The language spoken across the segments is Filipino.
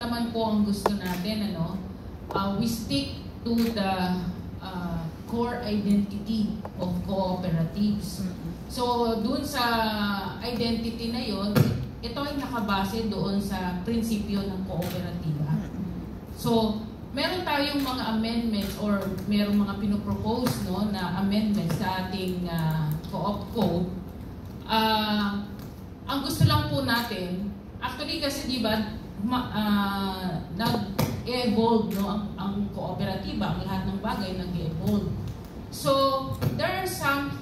naman po ang gusto natin, ano, we stick to the core identity of cooperatives. So, dun sa identity na yon, ito ay nakabase doon sa prinsipyo ng kooperatiba. So, meron tayong mga amendments or merong mga pinopropose, no, na amendments sa ating co-op code. Ang gusto lang po natin, actually kasi di ba, nag-evolve, no, ang kooperatiba, ang lahat ng bagay nag-evolve. So, there are some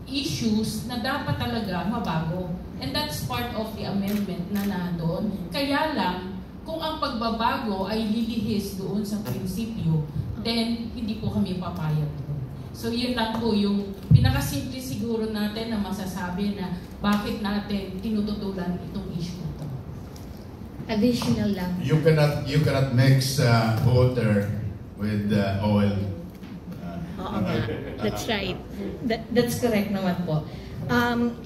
issues na dapat talaga mabago. And that's part of the amendment na nandoon. Kaya lang, kung ang pagbabago ay lilihis doon sa prinsipyo, then hindi po kami papayag doon. So, yun lang po yung pinakasimple siguro natin na masasabi na bakit natin tinututulan itong issue na ito. Additional lang. You cannot mix water with oil. Oo nga. That's right. That's correct naman po.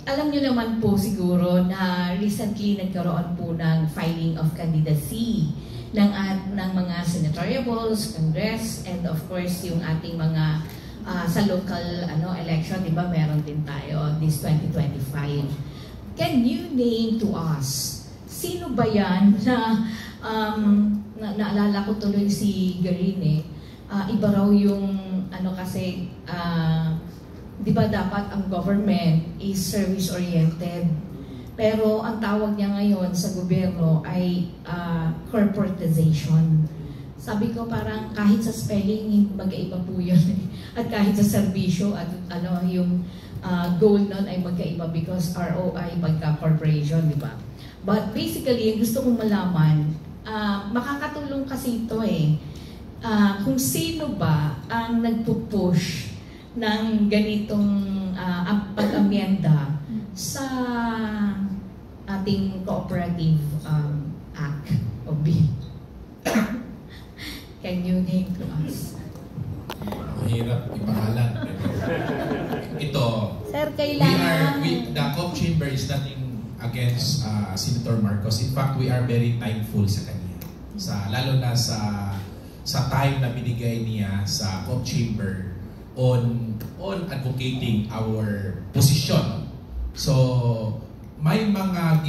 Alam nyo naman po siguro na recently nagkaroon po ng filing of candidacy ng mga senatoriables, Congress, and of course yung ating mga sa local election, di ba, meron din tayo this 2025. Can you name to us, sino ba yan na naalala ko tuloy si Garine, iba raw yung kasi di ba dapat ang government is service-oriented. Pero ang tawag niya ngayon sa gobyerno ay corporatization. Sabi ko parang kahit sa spelling, magkaiba po yun. At kahit sa serbisyo, at yung goal nun ay magkaiba because RO ay pagka-corporation, di ba? But basically, yung gusto kong malaman, makakatulong kasi ito kung sino ba ang nagpupush ng ganitong pag-amyenda sa ating Cooperative Act o bill. Can you name to us? Mahirap ipangalan. Ito, Sir, kailangan... the COP Chamber is nothing against Senator Marcos. In fact, we are very thankful sa kanya. Lalo na sa time na binigay niya sa COP Chamber on advocating our position. So, may mga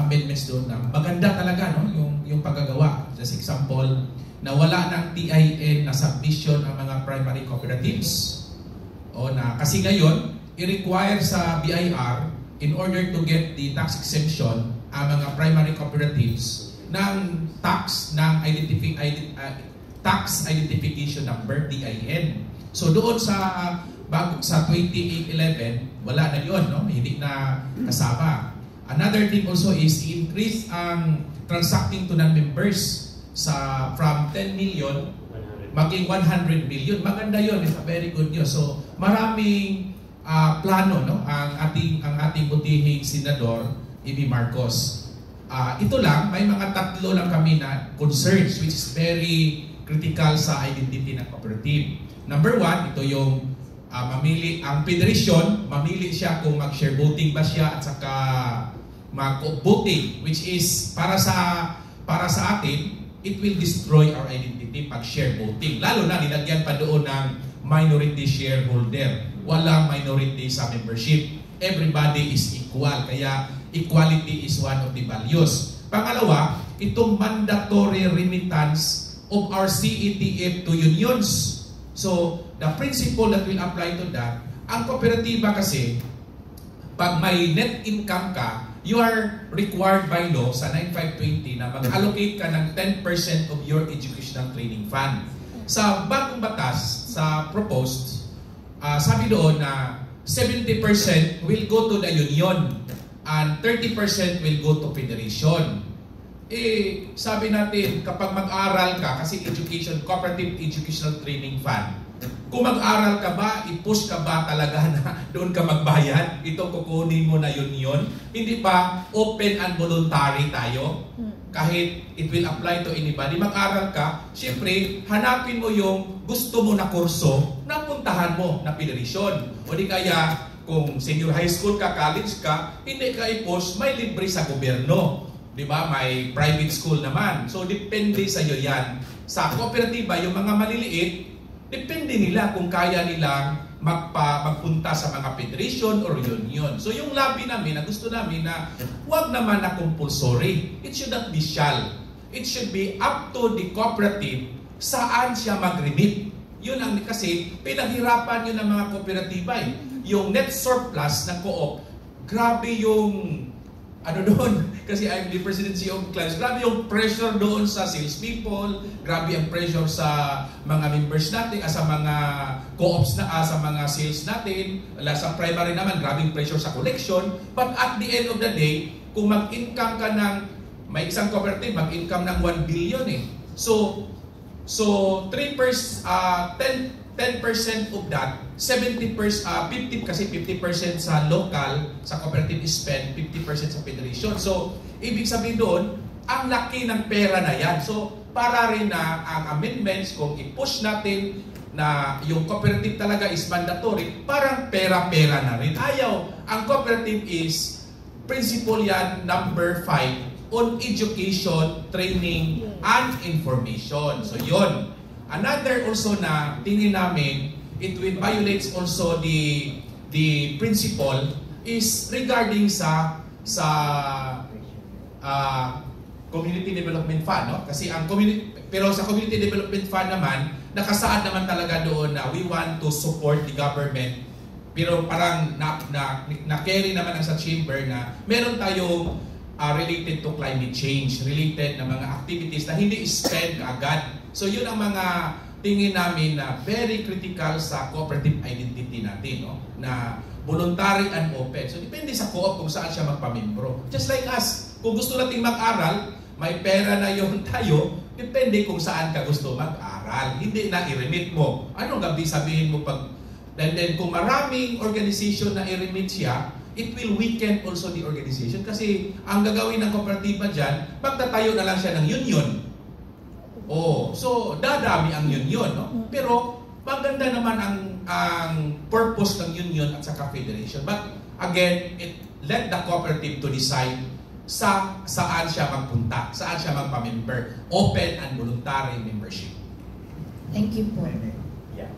amendments doon na maganda talaga, no, yung paggagawa. Just example, na wala ng TIN na submission ang mga primary cooperatives. Kasi ngayon, i-require sa BIR in order to get the tax exemption ang mga primary cooperatives ng tax ng tax identification number, TIN. So doon sa 2811, wala na yun, no? Hindi na kasama. Another thing also is increase ang transacting to non-members from 10 million maging 100 million. Maganda yun. It's a very good news. So maraming plano, no, ang ating butihing senador E.B. Marcos. Ito lang, may mga tatlo lang kami na concerns which is very critical sa identity ng cooperative. Number one, ito yung mamili ang federation, mamili siya kung mag-share voting ba siya at saka mag-voting, which is para sa atin, it will destroy our identity pag share voting. Lalo na nilagyan pa doon ng minority shareholder. Walang minority sa membership. Everybody is equal. Kaya equality is one of the values. Pangalawa, itong mandatory remittance of our CETF to unions. So, the principle that will apply to that, ang kooperatiba kasi, pag may net income ka, you are required by law sa 9520 na mag-allocate ka ng 10% of your educational training fund. Sa bagong batas, sa proposed, sabi doon na 70% will go to the union and 30% will go to federation. Sabi natin, kapag mag-aral ka, kasi cooperative educational training fund, kung mag-aral ka ba, i-push ka ba talaga na doon ka magbayad? Ito kukunin mo na yun. Hindi pa open and voluntary tayo. Kahit it will apply to anybody. Mag-aral ka, syempre, hanapin mo yung gusto mo na kurso na puntahan mo na federation. O di kaya, kung senior high school ka, college ka, hindi ka i-push, may libre sa gobyerno. Di ba? May private school naman. So, depende sa iyo yan. Sa kooperatiba, yung mga maliliit, depende nila kung kaya nilang magpunta sa mga federation or union. So, yung lobby namin, na gusto namin na huwag naman na compulsory. It should not be shall. It should be up to the cooperative saan siya mag-remit. Yun ang kasi pinaghirapan yun ng mga kooperatiba eh. Yung net surplus ng co-op, grabe yung ano doon, kasi I'm the presidency of clients, grabe yung pressure doon sa salespeople, grabe ang pressure sa mga members natin, sa mga co-ops na, sa mga sales natin, sa primary naman, grabe yung pressure sa collection. But at the end of the day, kung mag-income ka ng, may isang cooperative, mag-income ng 1 billion eh. So 10% of that, 50% kasi 50% sa local, sa cooperative is spent, 50% sa federation. So, ibig sabihin doon, ang laki ng pera na yan. So, para rin na ang amendments, kung i-push natin na yung cooperative talaga is mandatory, parang pera-pera na rin. Ayaw, ang cooperative is, principle yan, number 5, on education, training, and information. So, yon. Another also na tingin namin, it will violates also the principle is regarding sa community development fund, no? Kasi ang pero sa community development fund naman nakasaad naman talaga doon na we want to support the government, pero parang na-carry naman ang sa chamber na meron tayong related to climate change, related na mga activities na hindi spend agad. So yun ang mga tingin namin na very critical sa cooperative identity natin, no? Na voluntary and open. So depende sa co-op kung saan siya magpamembro. Just like us, kung gusto nating mag-aral, may pera na yun tayo, depende kung saan ka gusto mag-aral. Hindi na i-remit mo. Anong gabi sabihin mo pag... And then kung maraming organization na i-remit siya, it will weaken also the organization. Kasi ang gagawin ng kooperatiba dyan, magtatayo na lang siya ng union. Oh, so dadami ang union, no? Pero maganda naman ang purpose ng union at saka federation. But again, let the cooperative to decide saan siya magpunta, saan siya magpa-member. Open and voluntary membership. Thank you po. Yeah.